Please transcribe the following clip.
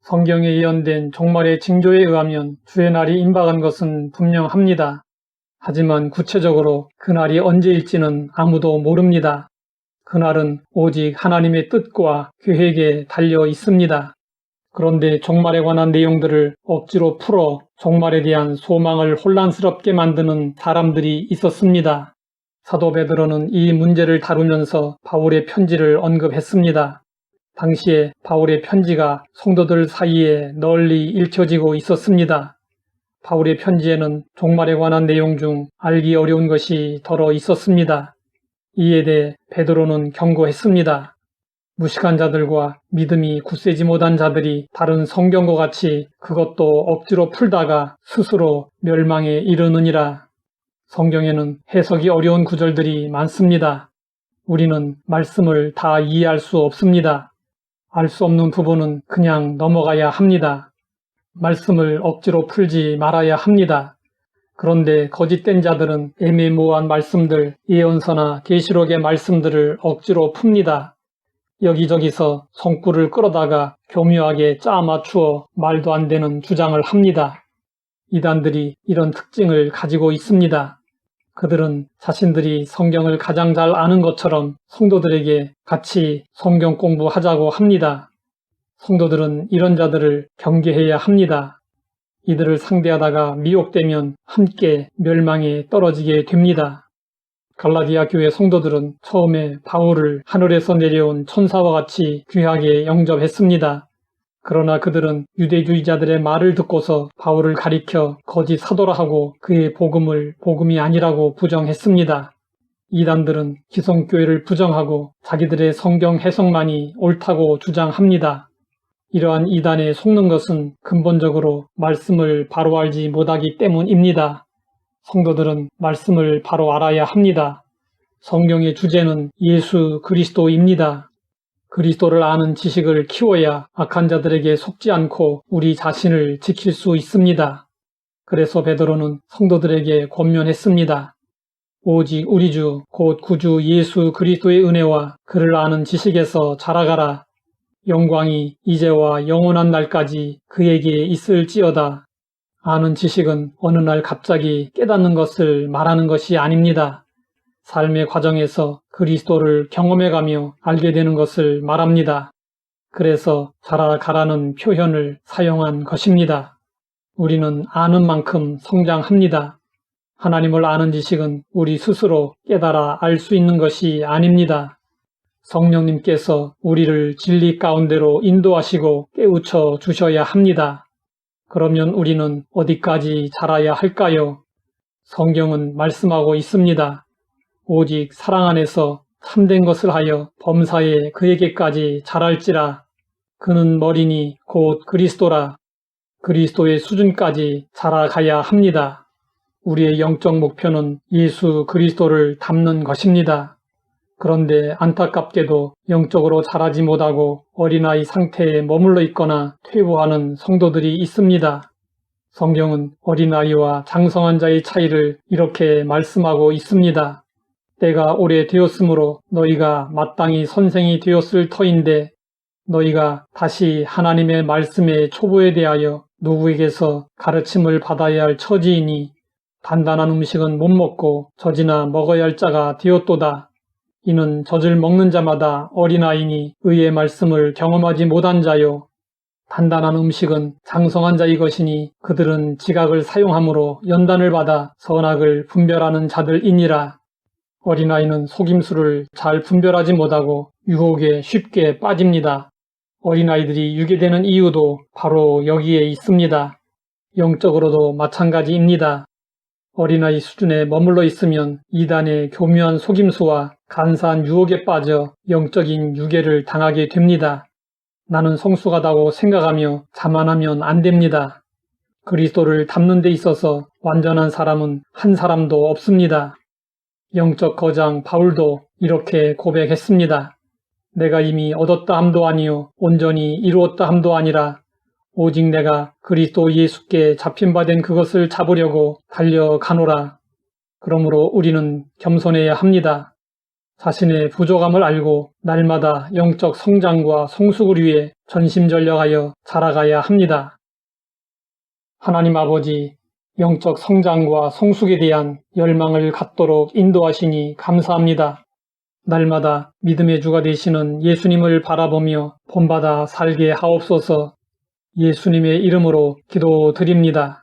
성경에 예언된 종말의 징조에 의하면 주의 날이 임박한 것은 분명합니다. 하지만 구체적으로 그날이 언제일지는 아무도 모릅니다. 그날은 오직 하나님의 뜻과 계획에 달려 있습니다. 그런데 종말에 관한 내용들을 억지로 풀어 종말에 대한 소망을 혼란스럽게 만드는 사람들이 있었습니다. 사도 베드로는 이 문제를 다루면서 바울의 편지를 언급했습니다. 당시에 바울의 편지가 성도들 사이에 널리 읽혀지고 있었습니다. 바울의 편지에는 종말에 관한 내용 중 알기 어려운 것이 덜어 있었습니다. 이에 대해 베드로는 경고했습니다. 무식한 자들과 믿음이 굳세지 못한 자들이 다른 성경과 같이 그것도 억지로 풀다가 스스로 멸망에 이르느니라. 성경에는 해석이 어려운 구절들이 많습니다. 우리는 말씀을 다 이해할 수 없습니다. 알 수 없는 부분은 그냥 넘어가야 합니다. 말씀을 억지로 풀지 말아야 합니다. 그런데 거짓된 자들은 애매모호한 말씀들, 예언서나 계시록의 말씀들을 억지로 풉니다. 여기저기서 손꿀을 끌어다가 교묘하게 짜 맞추어 말도 안 되는 주장을 합니다. 이단들이 이런 특징을 가지고 있습니다. 그들은 자신들이 성경을 가장 잘 아는 것처럼 성도들에게 같이 성경 공부하자고 합니다. 성도들은 이런 자들을 경계해야 합니다. 이들을 상대하다가 미혹되면 함께 멸망에 떨어지게 됩니다. 갈라디아 교회 성도들은 처음에 바울을 하늘에서 내려온 천사와 같이 귀하게 영접했습니다. 그러나 그들은 유대주의자들의 말을 듣고서 바울을 가리켜 거짓 사도라 하고 그의 복음을 복음이 아니라고 부정했습니다. 이단들은 기성교회를 부정하고 자기들의 성경 해석만이 옳다고 주장합니다. 이러한 이단에 속는 것은 근본적으로 말씀을 바로 알지 못하기 때문입니다. 성도들은 말씀을 바로 알아야 합니다. 성경의 주제는 예수 그리스도입니다. 그리스도를 아는 지식을 키워야 악한 자들에게 속지 않고 우리 자신을 지킬 수 있습니다. 그래서 베드로는 성도들에게 권면했습니다. 오직 우리 주 곧 구주 예수 그리스도의 은혜와 그를 아는 지식에서 자라가라. 영광이 이제와 영원한 날까지 그에게 있을지어다. 아는 지식은 어느 날 갑자기 깨닫는 것을 말하는 것이 아닙니다. 삶의 과정에서 그리스도를 경험해가며 알게 되는 것을 말합니다. 그래서 자라가라는 표현을 사용한 것입니다. 우리는 아는 만큼 성장합니다. 하나님을 아는 지식은 우리 스스로 깨달아 알 수 있는 것이 아닙니다. 성령님께서 우리를 진리 가운데로 인도하시고 깨우쳐 주셔야 합니다. 그러면 우리는 어디까지 자라야 할까요? 성경은 말씀하고 있습니다. 오직 사랑 안에서 참된 것을 하여 범사에 그에게까지 자랄지라. 그는 머리니 곧 그리스도라. 그리스도의 수준까지 자라가야 합니다. 우리의 영적 목표는 예수 그리스도를 닮는 것입니다. 그런데 안타깝게도 영적으로 자라지 못하고 어린아이 상태에 머물러 있거나 퇴보하는 성도들이 있습니다. 성경은 어린아이와 장성한 자의 차이를 이렇게 말씀하고 있습니다. 때가 오래되었으므로 너희가 마땅히 선생이 되었을 터인데 너희가 다시 하나님의 말씀의 초보에 대하여 누구에게서 가르침을 받아야 할 처지이니 단단한 음식은 못 먹고 젖이나 먹어야 할 자가 되었도다. 이는 젖을 먹는 자마다 어린아이니 의의 말씀을 경험하지 못한 자요. 단단한 음식은 장성한 자의 것이니 그들은 지각을 사용함으로 연단을 받아 선악을 분별하는 자들이니라. 어린아이는 속임수를 잘 분별하지 못하고 유혹에 쉽게 빠집니다. 어린아이들이 유괴되는 이유도 바로 여기에 있습니다. 영적으로도 마찬가지입니다. 어린아이 수준에 머물러 있으면 이단의 교묘한 속임수와 간사한 유혹에 빠져 영적인 유괴를 당하게 됩니다. 나는 성숙하다고 생각하며 자만하면 안 됩니다. 그리스도를 닮는 데 있어서 완전한 사람은 한 사람도 없습니다. 영적 거장 바울도 이렇게 고백했습니다. 내가 이미 얻었다 함도 아니요 온전히 이루었다 함도 아니라 오직 내가 그리스도 예수께 잡힌 바 된 그것을 잡으려고 달려가노라. 그러므로 우리는 겸손해야 합니다. 자신의 부족함을 알고 날마다 영적 성장과 성숙을 위해 전심전력하여 자라가야 합니다. 하나님 아버지, 영적 성장과 성숙에 대한 열망을 갖도록 인도하시니 감사합니다. 날마다 믿음의 주가 되시는 예수님을 바라보며 본받아 살게 하옵소서. 예수님의 이름으로 기도드립니다.